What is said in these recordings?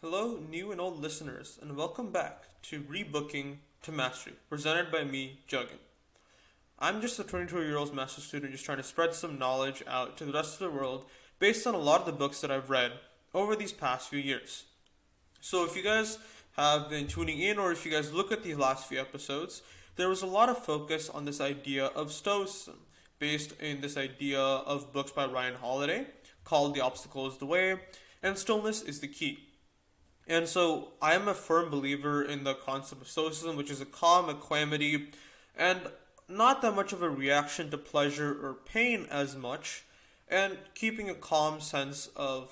Hello, new and old listeners, and welcome back to Rebooking to Mastery, presented by me, Juggin. I'm just a 22-year-old master's student just trying to spread some knowledge out to the rest of the world based on a lot of the books that I've read over these past few years. So if you guys have been tuning in or if you guys look at these last few episodes, there was a lot of focus on this idea of Stoicism, based in this idea of books by Ryan Holiday called The Obstacle is the Way and Stillness is the Key. And so I am a firm believer in the concept of Stoicism, which is a calm equanimity and not that much of a reaction to pleasure or pain as much, and keeping a calm sense of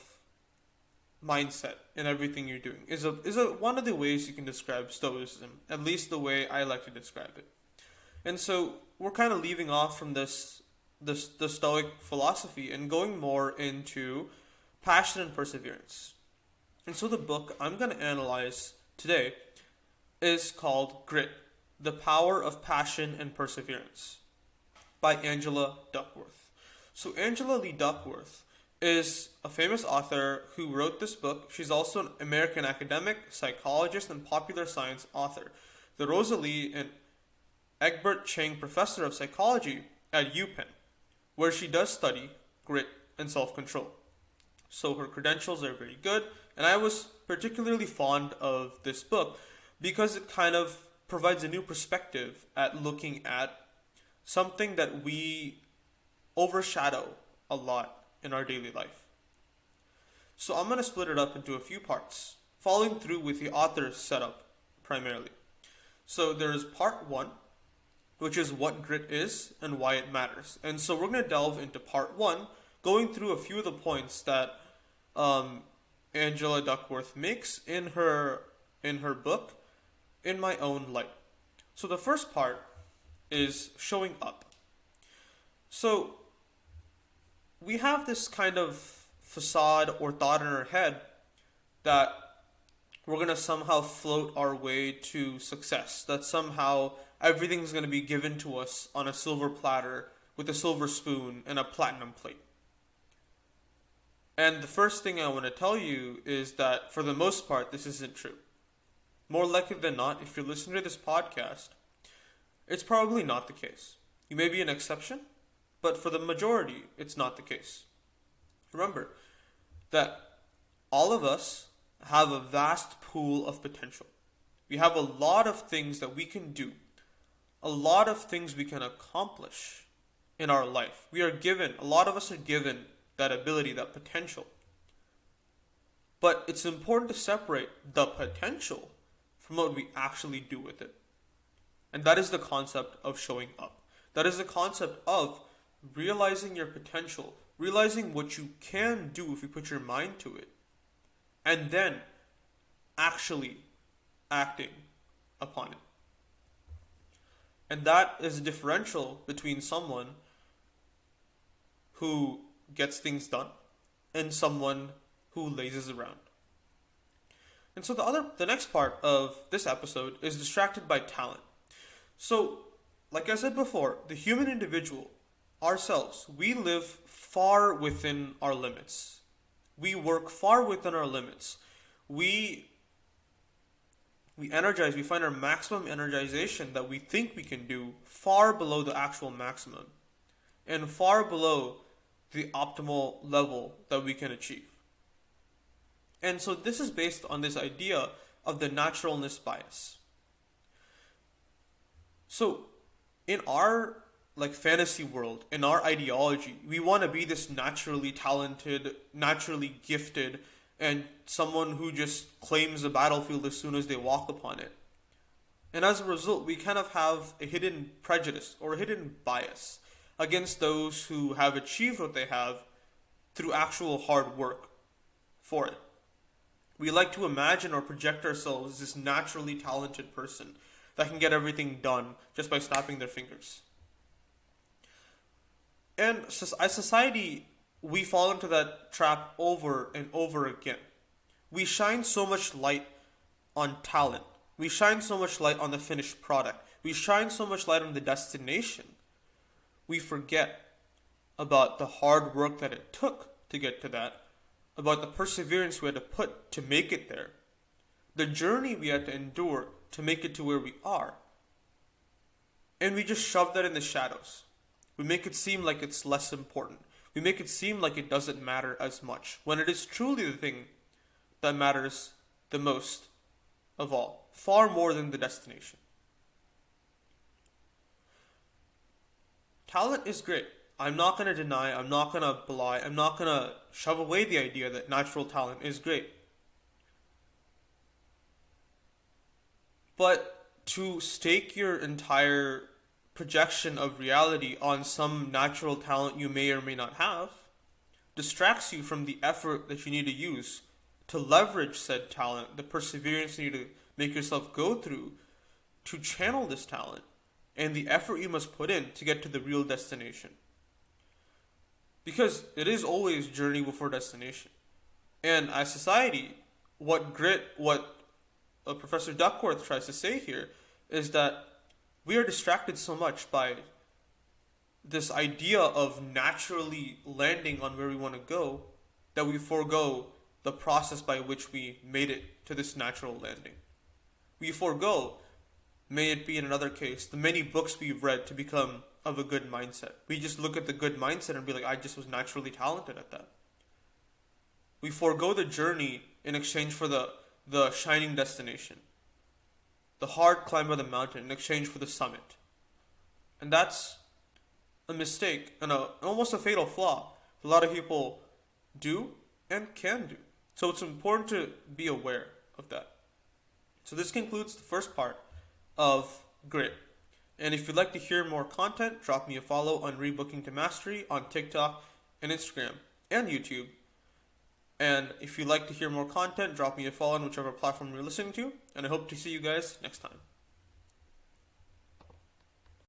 mindset in everything you're doing is one of the ways you can describe Stoicism, at least the way I like to describe it. And so we're kind of leaving off from the Stoic philosophy and going more into passion and perseverance. And so the book I'm going to analyze today is called Grit, The Power of Passion and Perseverance by Angela Duckworth. So Angela Lee Duckworth is a famous author who wrote this book. She's also an American academic, psychologist, and popular science author. The Rosa Lee and Egbert Chang Professor of Psychology at UPenn, where she does study grit and self-control. So her credentials are very good, and I was particularly fond of this book because it kind of provides a new perspective at looking at something that we overshadow a lot in our daily life. So I'm going to split it up into a few parts, following through with the author's setup primarily. So there's part one, which is what grit is and why it matters. And so we're going to delve into part one, going through a few of the points that Angela Duckworth makes in her book in my own light. So the first part is showing up. So we have this kind of facade or thought in our head that we're going to somehow float our way to success, that somehow everything's going to be given to us on a silver platter with a silver spoon and a platinum plate. And the first thing I want to tell you is that for the most part, this isn't true. More likely than not, if you're listening to this podcast, it's probably not the case. You may be an exception, but for the majority, it's not the case. Remember that all of us have a vast pool of potential. We have a lot of things that we can do, a lot of things we can accomplish in our life. A lot of us are given that ability, that potential. But it's important to separate the potential from what we actually do with it. And that is the concept of showing up. That is the concept of realizing your potential, realizing what you can do if you put your mind to it, and then actually acting upon it. And that is a differential between someone who gets things done and someone who lazes around. And so the next part of this episode is distracted by talent. So, like I said before, the human individual, ourselves, we live far within our limits. We work far within our limits. We energize, we find our maximum energization that we think we can do far below the actual maximum and far below the optimal level that we can achieve. And so this is based on this idea of the naturalness bias. So in our fantasy world, in our ideology, we want to be this naturally talented, naturally gifted, and someone who just claims the battlefield as soon as they walk upon it. And as a result, we kind of have a hidden prejudice or a hidden bias against those who have achieved what they have through actual hard work for it. We like to imagine or project ourselves as this naturally talented person that can get everything done just by snapping their fingers. And as society, we fall into that trap over and over again. We shine so much light on talent. We shine so much light on the finished product. We shine so much light on the destination. We forget about the hard work that it took to get to that about the perseverance we had to put to make it there, the journey we had to endure to make it to where we are. And we just shove that in the shadows. We make it seem like it's less important. We make it seem like it doesn't matter as much, when it is truly the thing that matters the most of all, far more than the destination. Talent is great. I'm not going to deny, I'm not going to belie, I'm not going to shove away the idea that natural talent is great. But to stake your entire projection of reality on some natural talent you may or may not have distracts you from the effort that you need to use to leverage said talent, the perseverance you need to make yourself go through to channel this talent, and the effort you must put in to get to the real destination. Because it is always journey before destination. And as society, what Professor Duckworth tries to say here is that we are distracted so much by this idea of naturally landing on where we want to go that we forego the process by which we made it to this natural landing. We forego, may it be in another case, the many books we've read to become of a good mindset. We just look at the good mindset and be like, I just was naturally talented at that. We forego the journey in exchange for the shining destination, the hard climb of the mountain in exchange for the summit. And that's a mistake and almost a fatal flaw a lot of people do and can do. So it's important to be aware of that. So this concludes the first part of grit. And if you'd like to hear more content, drop me a follow on Rebooking to Mastery on TikTok and Instagram and YouTube. And if you'd like to hear more content, drop me a follow on whichever platform you're listening to. And I hope to see you guys next time.